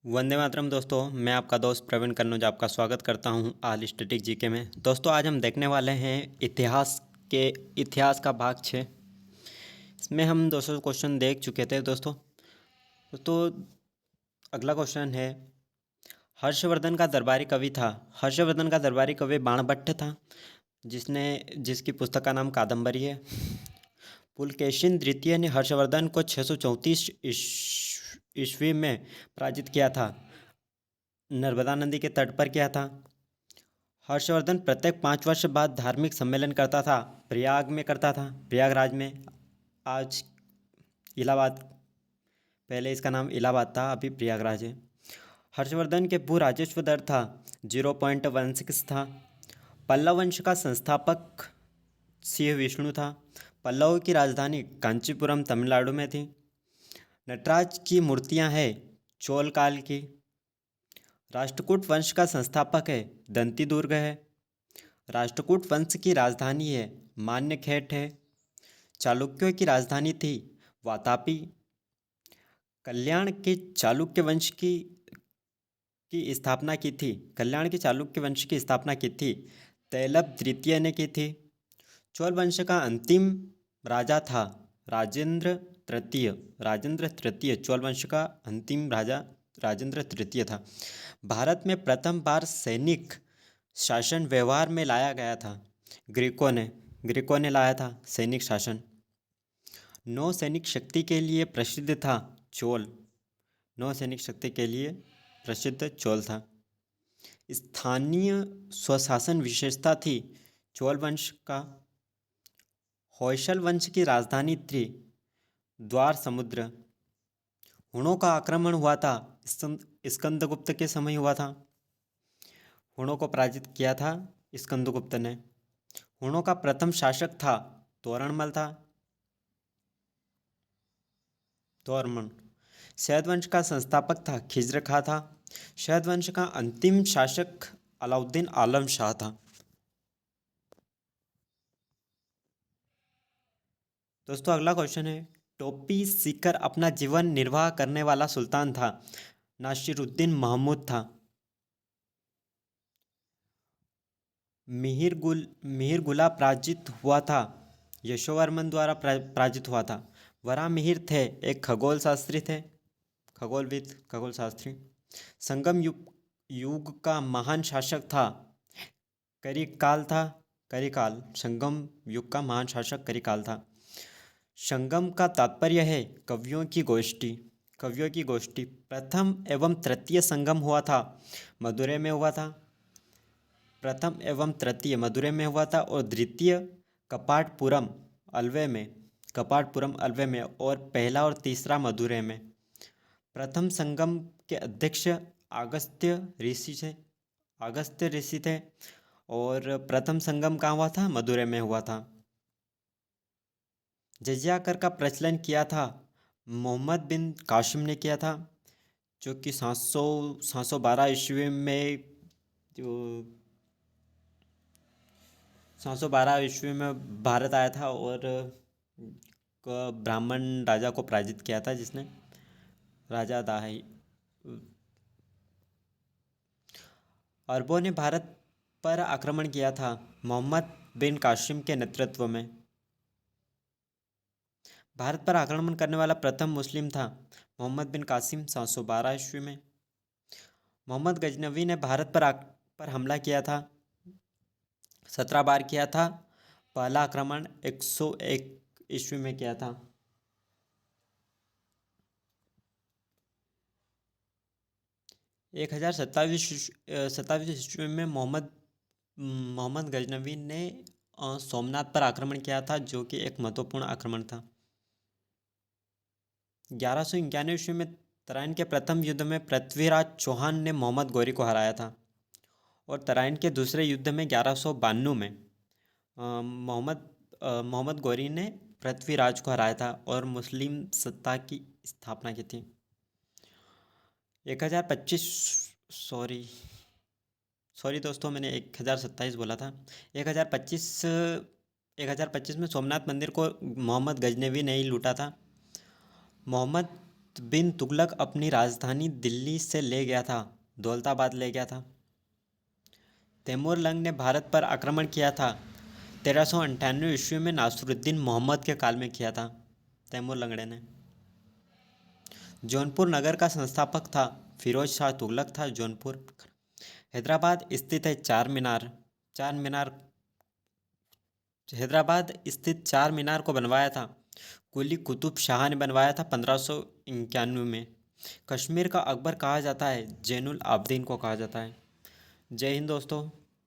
वंदे मातरम दोस्तों। मैं आपका दोस्त प्रवीण कन्नौज आपका स्वागत करता हूं आल स्टैटिक जीके में। दोस्तों आज हम देखने वाले हैं इतिहास का भाग 6। इसमें हम 200 क्वेश्चन देख चुके थे दोस्तों। तो अगला क्वेश्चन है, हर्षवर्धन का दरबारी कवि था। हर्षवर्धन का दरबारी कवि बाणभट्ट था, जिसकी पुस्तक का नाम कादम्बरी है। पुलकेशिन द्वितीय ने हर्षवर्धन को 634 ईस्वी में पराजित किया था। नर्मदा नदी के तट पर किया था। हर्षवर्धन प्रत्येक 5 वर्ष बाद धार्मिक सम्मेलन करता था। प्रयाग में करता था, प्रयागराज में। आज इलाहाबाद, पहले इसका नाम इलाहाबाद था, अभी प्रयागराज है। हर्षवर्धन के भू राजस्व दर था 0.16 था। पल्लव वंश का संस्थापक सिंह विष्णु था। पल्लव की राजधानी कांचीपुरम तमिलनाडु में थी। नटराज की मूर्तियां हैं चोल काल की। राष्ट्रकूट वंश का संस्थापक है दंती दुर्ग है। राष्ट्रकूट वंश की राजधानी है मान्यखेट है। चालुक्यों की राजधानी थी वातापी। कल्याण के चालुक्य वंश की स्थापना की थी। कल्याण के चालुक्य वंश की स्थापना की थी तैलब द्वितीय ने की थी। चोल वंश का अंतिम राजा था राजेंद्र तृतीय। राजेंद्र तृतीय चोल वंश का अंतिम राजा राजेंद्र तृतीय था। भारत में प्रथम बार सैनिक शासन व्यवहार में लाया गया था ग्रीकों ने लाया था सैनिक शासन। नौ सैनिक शक्ति के लिए प्रसिद्ध था चोल। नौ सैनिक शक्ति के लिए प्रसिद्ध चोल था। स्थानीय स्वशासन विशेषता थी चोल वंश का। होयसल वंश की राजधानी थी द्वार समुद्र। हुणों का आक्रमण हुआ था स्कंदगुप्त के समय हुआ था। हुणों को पराजित किया था स्कंदगुप्त ने। हुणों का प्रथम शासक था तोरणमल था। तोरणमल। शैद वंश का संस्थापक था खिज्र खां था। शैद वंश का अंतिम शासक अलाउद्दीन आलम शाह था। दोस्तों अगला क्वेश्चन है, टोपी सीकर अपना जीवन निर्वाह करने वाला सुल्तान था नासिरुद्दीन महमूद था। मिहिर गुला पराजित हुआ था यशोवर्मन द्वारा पराजित हुआ था। वराह मिहिर थे एक खगोल शास्त्री थे, खगोलविद, खगोल शास्त्री। संगम युग का महान शासक था करिकाल था। करिकाल संगम युग का महान शासक करिकाल था। संगम का तात्पर्य है कवियों की गोष्ठी। कवियों की गोष्ठी। प्रथम एवं तृतीय संगम हुआ था मदुरै में हुआ था। प्रथम एवं तृतीय मदुरै में हुआ था और द्वितीय कपाटपुरम अल्वे में। कपाटपुरम अल्वे में और पहला और तीसरा मदुरै में। प्रथम संगम के अध्यक्ष अगस्त्य ऋषि थे। अगस्त्य ऋषि थे। और प्रथम संगम कहाँ हुआ था? मदुरै में हुआ था। जजिया कर का प्रचलन किया था मोहम्मद बिन कासिम ने किया था, जो कि 712 ईस्वी में, जो 712 ईस्वी में भारत आया था और ब्राह्मण राजा को पराजित किया था, जिसने राजा दाही। अरबों ने भारत पर आक्रमण किया था मोहम्मद बिन कासिम के नेतृत्व में। भारत पर आक्रमण करने वाला प्रथम मुस्लिम था मोहम्मद बिन कासिम 712 ईस्वी में। मोहम्मद गजनवी ने भारत पर हमला किया था 17 बार किया था। पहला आक्रमण 101 ईस्वी में किया था। एक हजार सत्ताईस ईस्वी में मोहम्मद गजनवी ने सोमनाथ पर आक्रमण किया था, जो कि एक महत्वपूर्ण आक्रमण था। 1191 ईस्वी में तराइन के प्रथम युद्ध में पृथ्वीराज चौहान ने मोहम्मद गौरी को हराया था। और तराइन के दूसरे युद्ध में 1192 में मोहम्मद गौरी ने पृथ्वीराज को हराया था और मुस्लिम सत्ता की स्थापना की थी। 1025 सॉरी दोस्तों, मैंने 1027 बोला था। 1025 में सोमनाथ मंदिर को मोहम्मद गजनवी ने ही लूटा था। मोहम्मद बिन तुगलक अपनी राजधानी दिल्ली से ले गया था, दौलताबाद ले गया था। तैमूर लंग ने भारत पर आक्रमण किया था 1398 ईस्वी में नासिरुद्दीन मोहम्मद के काल में किया था, तैमूर लंगड़े ने। जौनपुर नगर का संस्थापक था फिरोज शाह तुगलक था जौनपुर। हैदराबाद स्थित है चार मीनार। चार मीनार हैदराबाद स्थित चार मीनार को बनवाया था कुली कुतुब शाह ने, बनवाया था 1591 में। कश्मीर का अकबर कहा जाता है जैनुल आबदीन को कहा जाता है। जय हिंद दोस्तों।